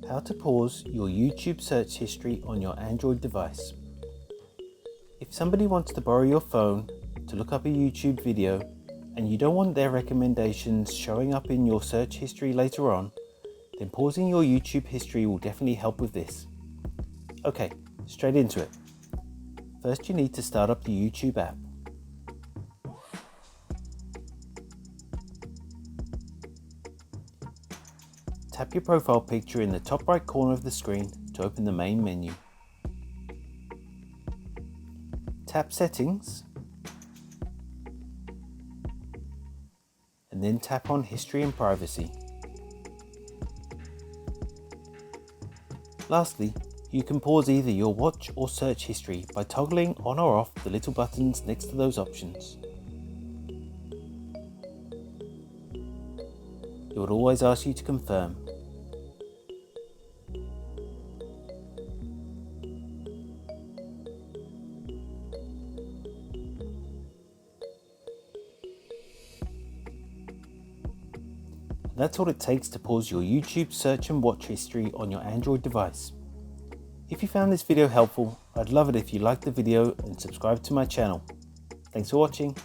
How to pause your YouTube search history on your Android device. If somebody wants to borrow your phone to look up a YouTube video and you don't want their recommendations showing up in your search history later on, then pausing your YouTube history will definitely help with this. Okay, straight into it. First, you need to start up the YouTube app. Tap your profile picture in the top right corner of the screen to open the main menu. Tap Settings, and then tap on History and Privacy. Lastly, you can pause either your watch or search history by toggling on or off the little buttons next to those options. It would always ask you to confirm. That's all it takes to pause your YouTube search and watch history on your Android device. If you found this video helpful, I'd love it if you liked the video and subscribe to my channel. Thanks for watching.